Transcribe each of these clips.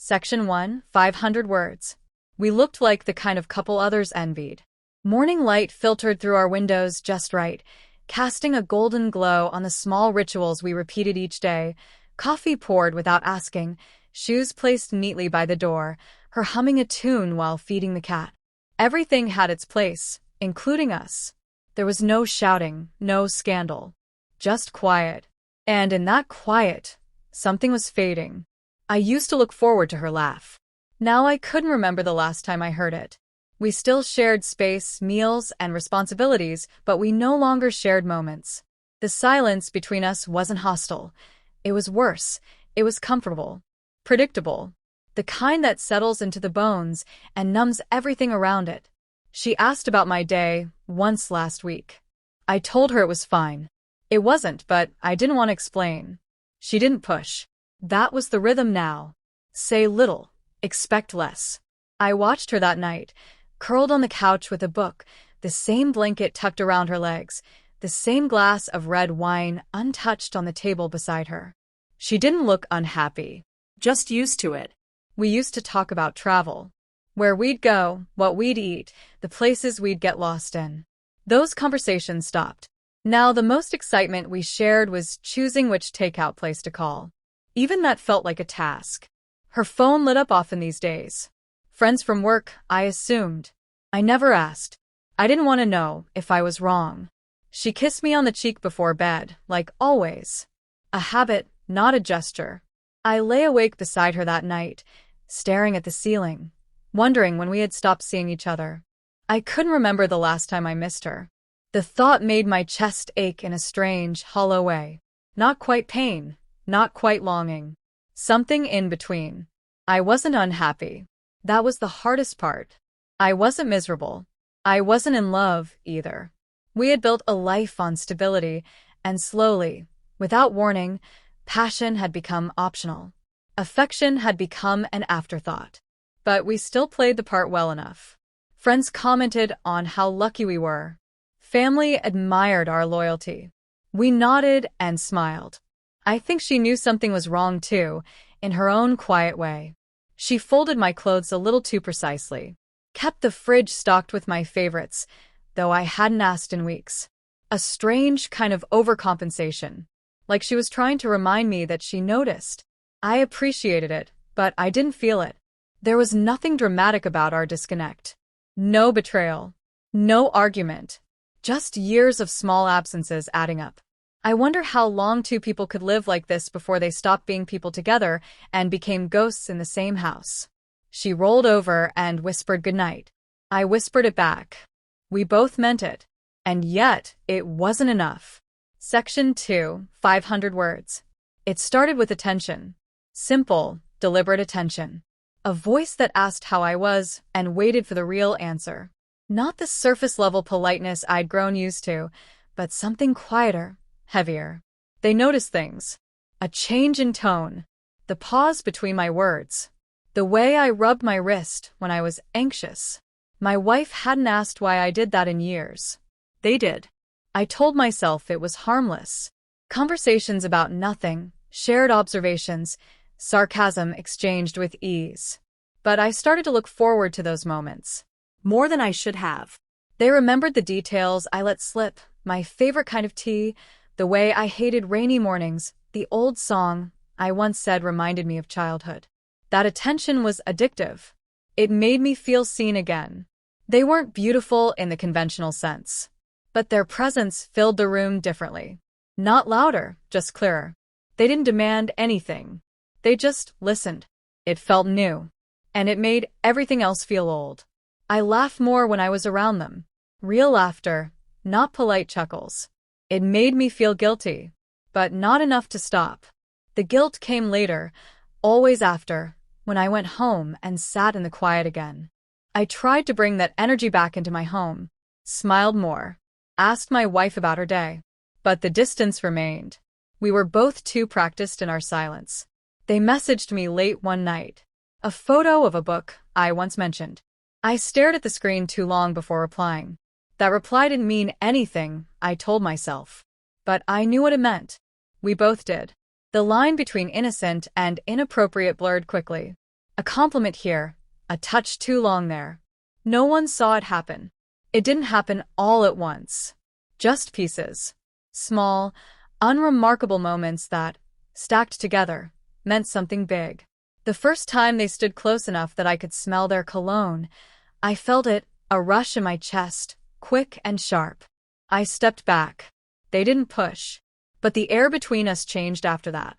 Section 1, 500 words. We looked like the kind of couple others envied. Morning light filtered through our windows just right, casting a golden glow on the small rituals we repeated each day. Coffee poured without asking, shoes placed neatly by the door, her humming a tune while feeding the cat. Everything had its place, including us. There was no shouting, no scandal. Just quiet. And in that quiet, something was fading. I used to look forward to her laugh. Now I couldn't remember the last time I heard it. We still shared space, meals, and responsibilities, but we no longer shared moments. The silence between us wasn't hostile. It was worse. It was comfortable. Predictable. The kind that settles into the bones and numbs everything around it. She asked about my day once last week. I told her it was fine. It wasn't, but I didn't want to explain. She didn't push. That was the rhythm now. Say little, expect less. I watched her that night, curled on the couch with a book, the same blanket tucked around her legs, the same glass of red wine untouched on the table beside her. She didn't look unhappy, just used to it. We used to talk about travel. Where we'd go, what we'd eat, the places we'd get lost in. Those conversations stopped. Now the most excitement we shared was choosing which takeout place to call. Even that felt like a task. Her phone lit up often these days. Friends from work, I assumed. I never asked. I didn't want to know if I was wrong. She kissed me on the cheek before bed, like always. A habit, not a gesture. I lay awake beside her that night, staring at the ceiling, wondering when we had stopped seeing each other. I couldn't remember the last time I missed her. The thought made my chest ache in a strange, hollow way. Not quite pain, not quite longing. Something in between. I wasn't unhappy. That was the hardest part. I wasn't miserable. I wasn't in love, either. We had built a life on stability, and slowly, without warning, passion had become optional. Affection had become an afterthought. But we still played the part well enough. Friends commented on how lucky we were. Family admired our loyalty. We nodded and smiled. I think she knew something was wrong too, in her own quiet way. She folded my clothes a little too precisely, kept the fridge stocked with my favorites, though I hadn't asked in weeks. A strange kind of overcompensation, like she was trying to remind me that she noticed. I appreciated it, but I didn't feel it. There was nothing dramatic about our disconnect. No betrayal. No argument. Just years of small absences adding up. I wonder how long two people could live like this before they stopped being people together and became ghosts in the same house. She rolled over and whispered goodnight. I whispered it back. We both meant it. And yet, it wasn't enough. Section 2, 500 words. It started with attention. Simple, deliberate attention. A voice that asked how I was and waited for the real answer. Not the surface-level politeness I'd grown used to, but something quieter, heavier. They noticed things. A change in tone. The pause between my words. The way I rubbed my wrist when I was anxious. My wife hadn't asked why I did that in years. They did. I told myself it was harmless. Conversations about nothing, shared observations, sarcasm exchanged with ease. But I started to look forward to those moments. More than I should have. They remembered the details I let slip, my favorite kind of tea, the way I hated rainy mornings, the old song I once said reminded me of childhood. That attention was addictive. It made me feel seen again. They weren't beautiful in the conventional sense, but their presence filled the room differently. Not louder, just clearer. They didn't demand anything. They just listened. It felt new, and it made everything else feel old. I laughed more when I was around them. Real laughter, not polite chuckles. It made me feel guilty, but not enough to stop. The guilt came later, always after, when I went home and sat in the quiet again. I tried to bring that energy back into my home, smiled more, asked my wife about her day. But the distance remained. We were both too practiced in our silence. They messaged me late one night. A photo of a book I once mentioned. I stared at the screen too long before replying. That reply didn't mean anything, I told myself. But I knew what it meant. We both did. The line between innocent and inappropriate blurred quickly. A compliment here, a touch too long there. No one saw it happen. It didn't happen all at once. Just pieces. Small, unremarkable moments that, stacked together, meant something big. The first time they stood close enough that I could smell their cologne, I felt it, a rush in my chest, quick and sharp. I stepped back. They didn't push. But the air between us changed after that.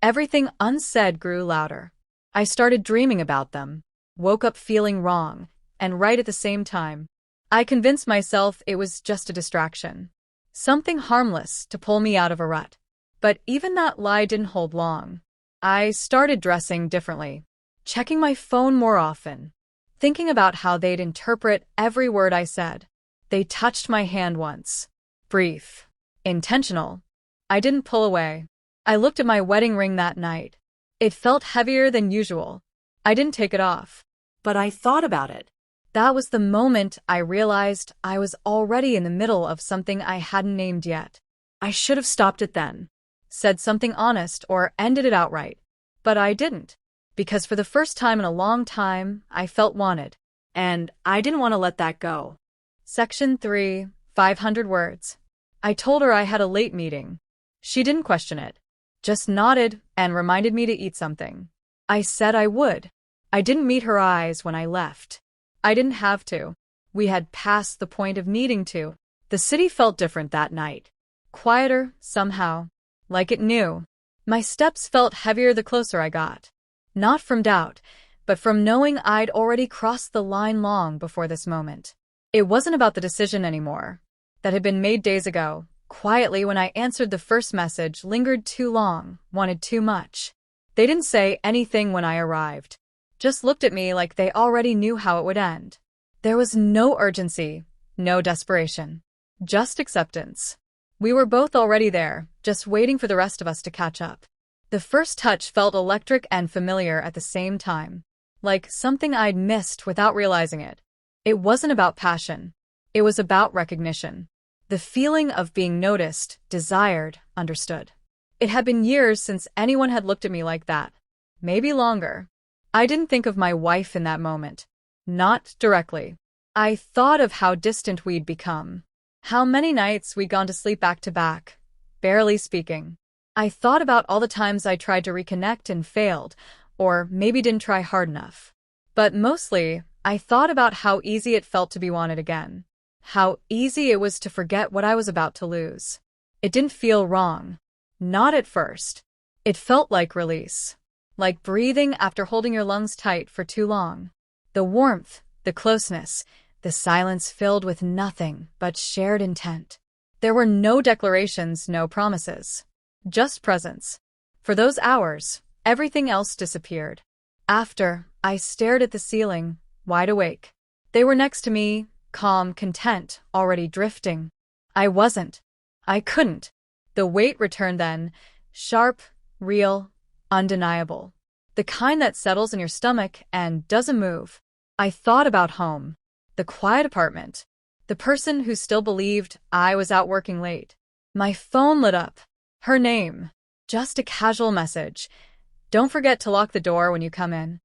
Everything unsaid grew louder. I started dreaming about them, woke up feeling wrong, and right at the same time. I convinced myself it was just a distraction. Something harmless to pull me out of a rut. But even that lie didn't hold long. I started dressing differently, checking my phone more often, thinking about how they'd interpret every word I said. They touched my hand once. Brief. Intentional. I didn't pull away. I looked at my wedding ring that night. It felt heavier than usual. I didn't take it off. But I thought about it. That was the moment I realized I was already in the middle of something I hadn't named yet. I should have stopped it then, said something honest or ended it outright. But I didn't. Because for the first time in a long time, I felt wanted. And I didn't want to let that go. Section 3, 500 words. I told her I had a late meeting. She didn't question it. Just nodded and reminded me to eat something. I said I would. I didn't meet her eyes when I left. I didn't have to. We had passed the point of needing to. The city felt different that night. Quieter, somehow. Like it knew. My steps felt heavier the closer I got. Not from doubt, but from knowing I'd already crossed the line long before this moment. It wasn't about the decision anymore. That had been made days ago. Quietly, when I answered the first message, lingered too long, wanted too much. They didn't say anything when I arrived. Just looked at me like they already knew how it would end. There was no urgency, no desperation. Just acceptance. We were both already there, just waiting for the rest of us to catch up. The first touch felt electric and familiar at the same time. Like something I'd missed without realizing it. It wasn't about passion. It was about recognition. The feeling of being noticed, desired, understood. It had been years since anyone had looked at me like that. Maybe longer. I didn't think of my wife in that moment. Not directly. I thought of how distant we'd become. How many nights we'd gone to sleep back to back, barely speaking. I thought about all the times I tried to reconnect and failed, or maybe didn't try hard enough. But mostly, I thought about how easy it felt to be wanted again. How easy it was to forget what I was about to lose. It didn't feel wrong. Not at first. It felt like release. Like breathing after holding your lungs tight for too long. The warmth, the closeness, the silence filled with nothing but shared intent. There were no declarations, no promises. Just presence. For those hours, everything else disappeared. After, I stared at the ceiling, wide awake. They were next to me, calm, content, already drifting. I wasn't. I couldn't. The weight returned then, sharp, real, undeniable. The kind that settles in your stomach and doesn't move. I thought about home. The quiet apartment. The person who still believed I was out working late. My phone lit up. Her name. Just a casual message. Don't forget to lock the door when you come in.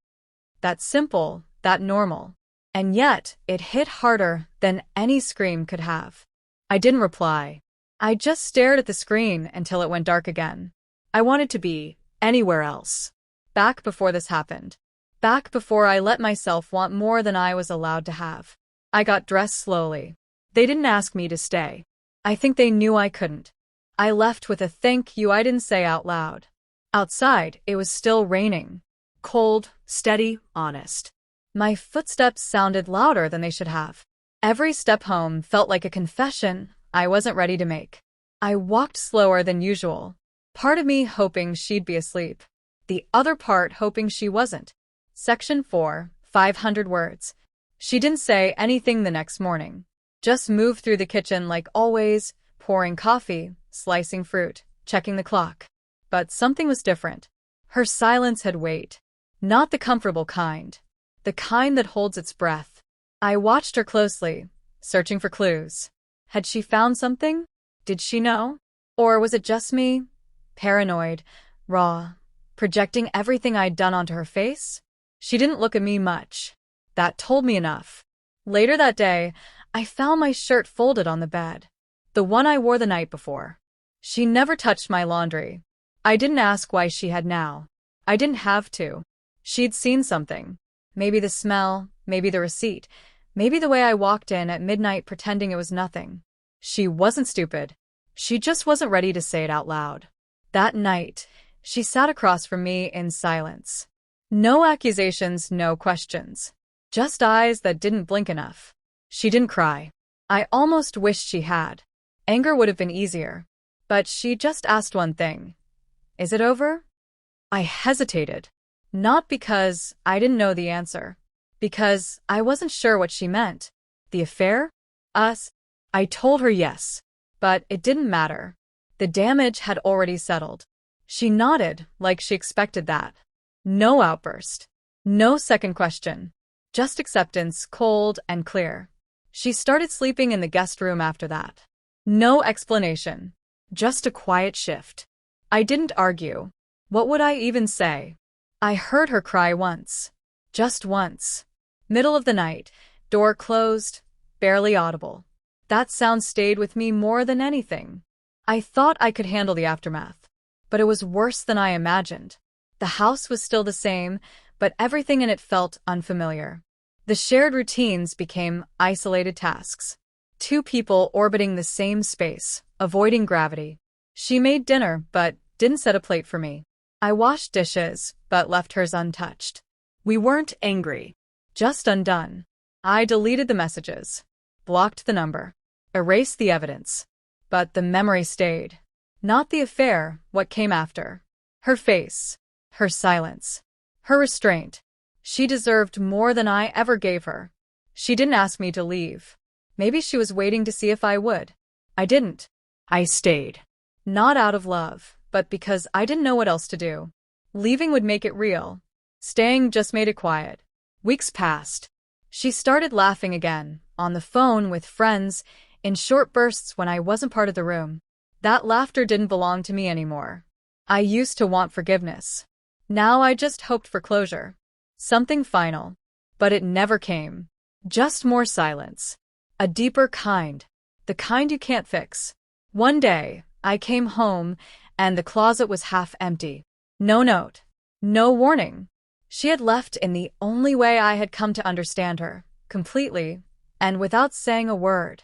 That simple, that normal. And yet, it hit harder than any scream could have. I didn't reply. I just stared at the screen until it went dark again. I wanted to be anywhere else. Back before this happened. Back before I let myself want more than I was allowed to have. I got dressed slowly. They didn't ask me to stay. I think they knew I couldn't. I left with a thank you I didn't say out loud. Outside, it was still raining. Cold, steady, honest. My footsteps sounded louder than they should have. Every step home felt like a confession I wasn't ready to make. I walked slower than usual. Part of me hoping she'd be asleep. The other part hoping she wasn't. Section 4, 500 words. She didn't say anything the next morning. Just moved through the kitchen like always, pouring coffee, slicing fruit, checking the clock. But something was different. Her silence had weight. Not the comfortable kind. The kind that holds its breath. I watched her closely, searching for clues. Had she found something? Did she know? Or was it just me? Paranoid, raw, projecting everything I'd done onto her face? She didn't look at me much. That told me enough. Later that day, I found my shirt folded on the bed. The one I wore the night before. She never touched my laundry. I didn't ask why she had now. I didn't have to. She'd seen something. Maybe the smell, maybe the receipt, maybe the way I walked in at midnight pretending it was nothing. She wasn't stupid. She just wasn't ready to say it out loud. That night, she sat across from me in silence. No accusations, no questions. Just eyes that didn't blink enough. She didn't cry. I almost wished she had. Anger would have been easier. But she just asked one thing. Is it over? I hesitated. Not because I didn't know the answer. Because I wasn't sure what she meant. The affair? Us? I told her yes. But it didn't matter. The damage had already settled. She nodded like she expected that. No outburst. No second question. Just acceptance, cold and clear. She started sleeping in the guest room after that. No explanation. Just a quiet shift. I didn't argue. What would I even say? I heard her cry once. Just once. Middle of the night, door closed, barely audible. That sound stayed with me more than anything. I thought I could handle the aftermath. But it was worse than I imagined. The house was still the same, but everything in it felt unfamiliar. The shared routines became isolated tasks. Two people orbiting the same space, avoiding gravity. She made dinner, but didn't set a plate for me. I washed dishes, but left hers untouched. We weren't angry, just undone. I deleted the messages, blocked the number, erased the evidence. But the memory stayed. Not the affair, what came after. Her face, her silence, her restraint. She deserved more than I ever gave her. She didn't ask me to leave. Maybe she was waiting to see if I would. I didn't. I stayed. Not out of love, but because I didn't know what else to do. Leaving would make it real. Staying just made it quiet. Weeks passed. She started laughing again, on the phone with friends, in short bursts when I wasn't part of the room. That laughter didn't belong to me anymore. I used to want forgiveness. Now I just hoped for closure. Something final. But it never came. Just more silence. A deeper kind. The kind you can't fix. One day, I came home, and the closet was half empty. No note. No warning. She had left in the only way I had come to understand her, completely, and without saying a word.